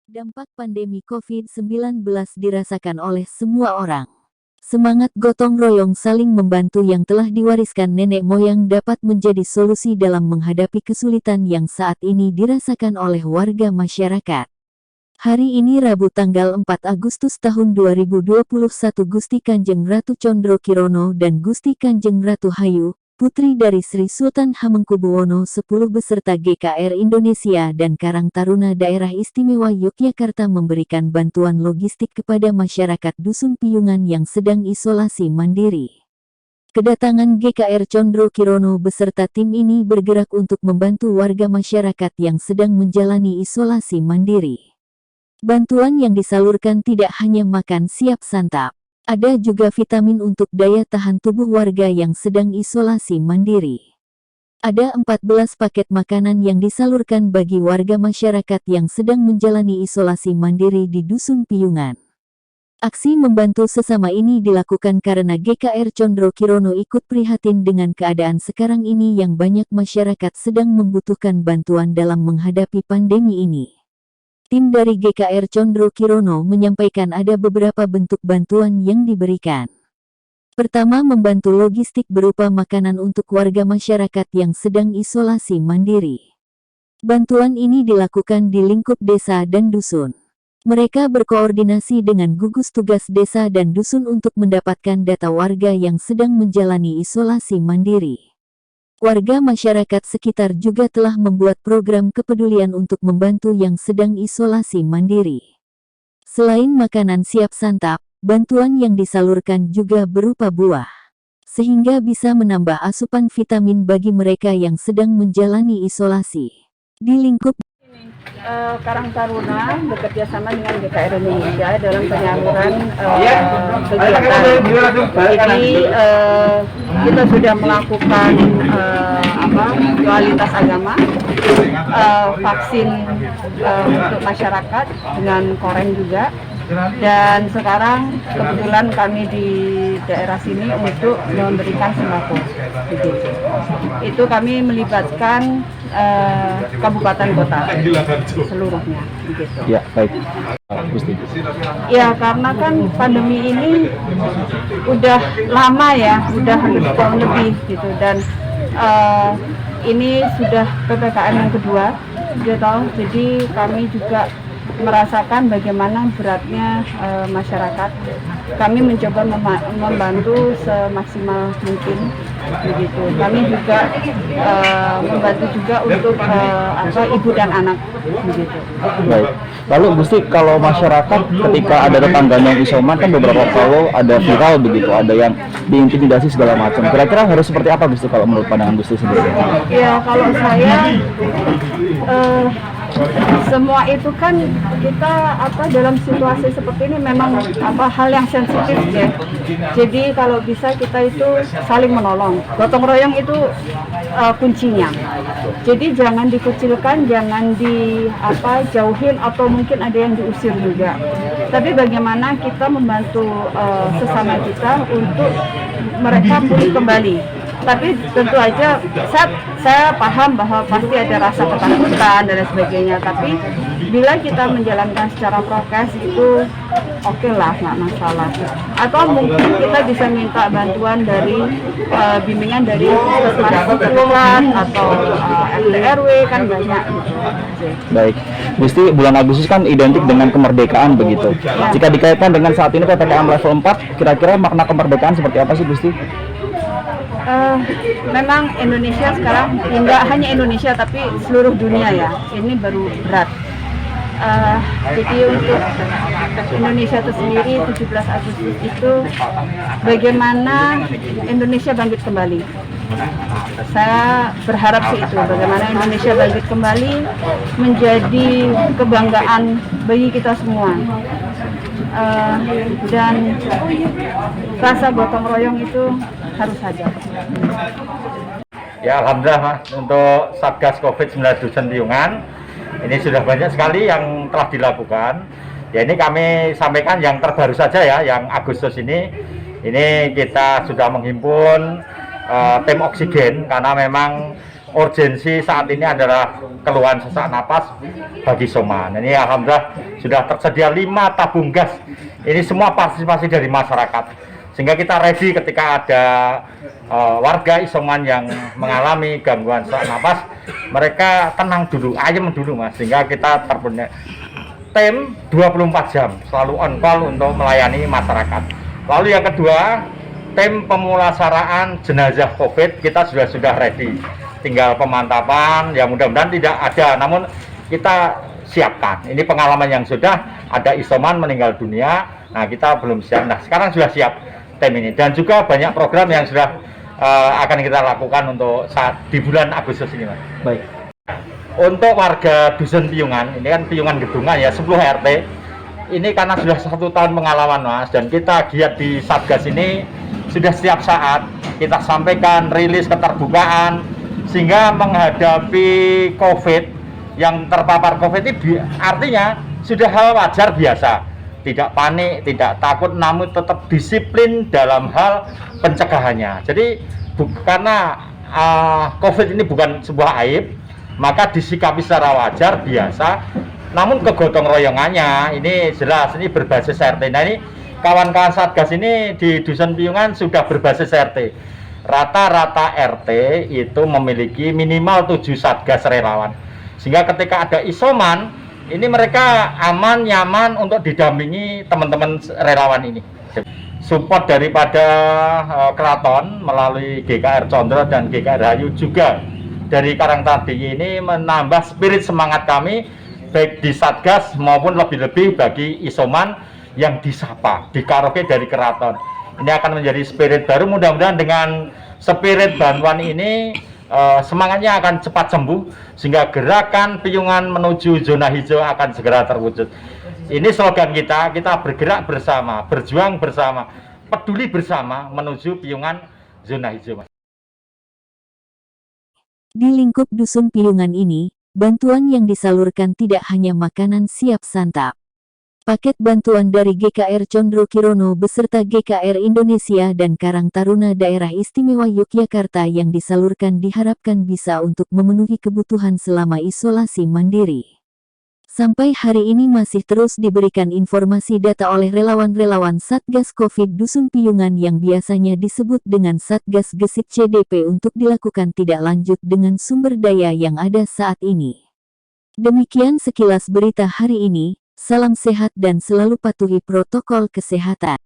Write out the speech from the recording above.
Dampak pandemi COVID-19 dirasakan oleh semua orang. Semangat gotong royong saling membantu yang telah diwariskan nenek moyang dapat menjadi solusi dalam menghadapi kesulitan yang saat ini dirasakan oleh warga masyarakat. Hari ini Rabu tanggal 4 Agustus tahun 2021 Gusti Kanjeng Ratu Condrokirono dan Gusti Kanjeng Ratu Hayu, Putri dari Sri Sultan Hamengkubuwono X beserta GKR Indonesia dan Karang Taruna Daerah Istimewa Yogyakarta memberikan bantuan logistik kepada masyarakat Dusun Piyungan yang sedang isolasi mandiri. Kedatangan GKR Condrokirono beserta tim ini bergerak untuk membantu warga masyarakat yang sedang menjalani isolasi mandiri. Bantuan yang disalurkan tidak hanya makan siap santap. Ada juga vitamin untuk daya tahan tubuh warga yang sedang isolasi mandiri. Ada 14 paket makanan yang disalurkan bagi warga masyarakat yang sedang menjalani isolasi mandiri di Dusun Piyungan. Aksi membantu sesama ini dilakukan karena GKR Condrokirono ikut prihatin dengan keadaan sekarang ini yang banyak masyarakat sedang membutuhkan bantuan dalam menghadapi pandemi ini. Tim dari GKR Condrokirono menyampaikan ada beberapa bentuk bantuan yang diberikan. Pertama, membantu logistik berupa makanan untuk warga masyarakat yang sedang isolasi mandiri. Bantuan ini dilakukan di lingkup desa dan dusun. Mereka berkoordinasi dengan gugus tugas desa dan dusun untuk mendapatkan data warga yang sedang menjalani isolasi mandiri. Warga masyarakat sekitar juga telah membuat program kepedulian untuk membantu yang sedang isolasi mandiri. Selain makanan siap santap, bantuan yang disalurkan juga berupa buah, sehingga bisa menambah asupan vitamin bagi mereka yang sedang menjalani isolasi. Di lingkup Karang Taruna bekerja sama dengan GKR Indonesia dalam penyaluran kegiatan. Jadi kita sudah melakukan dualitas agama, vaksin untuk masyarakat dengan koreng juga. Dan sekarang kebetulan kami di daerah sini untuk memberikan sembako. Begitu. Itu kami melibatkan kabupaten kota seluruhnya. Begitu. Ya, baik. Gusti. Ya, karena kan pandemi ini udah lama ya, udah hampir setahun lebih gitu, dan ini sudah PPKM yang kedua, jadi kami juga merasakan bagaimana beratnya masyarakat. Kami mencoba membantu semaksimal mungkin, begitu. Kami juga membantu juga untuk ibu dan anak, begitu. Baik. Lalu Gusti, kalau masyarakat ketika ada tetangganya yang isoman kan beberapa kalau ada viral begitu, ada yang diintimidasi segala macam. Kira-kira harus seperti apa Gusti kalau menurut pandangan Gusti sendiri? Ya, kalau saya semua itu kan kita dalam situasi seperti ini memang hal yang sensitif ya. Jadi kalau bisa kita itu saling menolong. Gotong royong itu kuncinya. Jadi jangan dikucilkan, jangan jauhin atau mungkin ada yang diusir juga. Tapi bagaimana kita membantu sesama kita untuk mereka pulih kembali. Tapi tentu aja saya paham bahwa pasti ada rasa ketakutan dan sebagainya. Tapi bila kita menjalankan secara prokes itu oke lah, nggak masalah. Atau mungkin kita bisa minta bantuan dari bimbingan dari puskesmas setempat atau RT RW, kan banyak gitu. Baik, Gusti, bulan Agustus kan identik dengan kemerdekaan begitu. Ya. Jika dikaitkan dengan saat ini PPKM level 4, kira-kira makna kemerdekaan seperti apa sih Gusti? Memang Indonesia sekarang, nggak hanya Indonesia tapi seluruh dunia ya, ini baru berat. Jadi untuk Indonesia itu sendiri 17 Agustus itu bagaimana Indonesia bangkit kembali. Saya berharap sih itu, bagaimana Indonesia bangkit kembali menjadi kebanggaan bagi kita semua. Dan rasa gotong royong itu harus ada. Ya, alhamdulillah Mas, untuk Satgas COVID-19 Dusun Piyungan ini sudah banyak sekali yang telah dilakukan. Ya, ini kami sampaikan yang terbaru saja ya, yang Agustus ini kita sudah menghimpun tim oksigen karena memang urgensi saat ini adalah keluhan sesak napas bagi isoman. Ini alhamdulillah sudah tersedia 5 tabung gas. Ini semua partisipasi dari masyarakat. Sehingga kita ready ketika ada warga isoman yang mengalami gangguan sesak napas, mereka tenang dulu, ayem dulu Mas. Sehingga kita terpunya tim 24 jam selalu on call untuk melayani masyarakat. Lalu yang kedua, tim pemulasaraan jenazah COVID kita sudah ready. Tinggal pemantapan, ya mudah-mudahan tidak ada, namun kita siapkan. Ini pengalaman yang sudah ada isoman meninggal dunia. Nah, kita belum siap. Nah, sekarang sudah siap tim ini, dan juga banyak program yang sudah akan kita lakukan untuk saat di bulan Agustus ini, Mas. Baik. Untuk warga Dusun Piyungan, ini kan Piyungan Gedungan ya, 10 RT. Ini karena sudah 1 tahun pengalaman Mas, dan kita giat di Satgas ini sudah setiap saat kita sampaikan rilis keterbukaan, sehingga menghadapi COVID yang terpapar COVID ini artinya sudah hal wajar biasa. Tidak panik, tidak takut, namun tetap disiplin dalam hal pencegahannya. Jadi karena COVID ini bukan sebuah aib, maka disikapi secara wajar, biasa. Namun kegotong royongannya ini jelas, ini berbasis RT. Nah, ini kawan-kawan Satgas ini di Dusun Piyungan sudah berbasis RT. Rata-rata RT itu memiliki minimal 7 Satgas relawan. Sehingga ketika ada isoman, ini mereka aman, nyaman untuk didampingi teman-teman relawan ini. Support daripada Keraton melalui GKR Condro dan GKR Hayu juga dari Karangtardi ini menambah spirit semangat kami baik di Satgas maupun lebih-lebih bagi isoman yang disapa, dikaroke dari Keraton. Ini akan menjadi spirit baru, mudah-mudahan dengan spirit bantuan ini semangatnya akan cepat sembuh, sehingga gerakan Piyungan menuju zona hijau akan segera terwujud. Ini slogan kita bergerak bersama, berjuang bersama, peduli bersama menuju Piyungan zona hijau. Di lingkup Dusun Piyungan ini, bantuan yang disalurkan tidak hanya makanan siap santap. Paket bantuan dari GKR Condro Kirono beserta GKR Indonesia dan Karang Taruna Daerah Istimewa Yogyakarta yang disalurkan diharapkan bisa untuk memenuhi kebutuhan selama isolasi mandiri. Sampai hari ini masih terus diberikan informasi data oleh relawan-relawan Satgas COVID Dusun Piyungan yang biasanya disebut dengan Satgas Gesit CDP untuk dilakukan tidak lanjut dengan sumber daya yang ada saat ini. Demikian sekilas berita hari ini. Salam sehat dan selalu patuhi protokol kesehatan.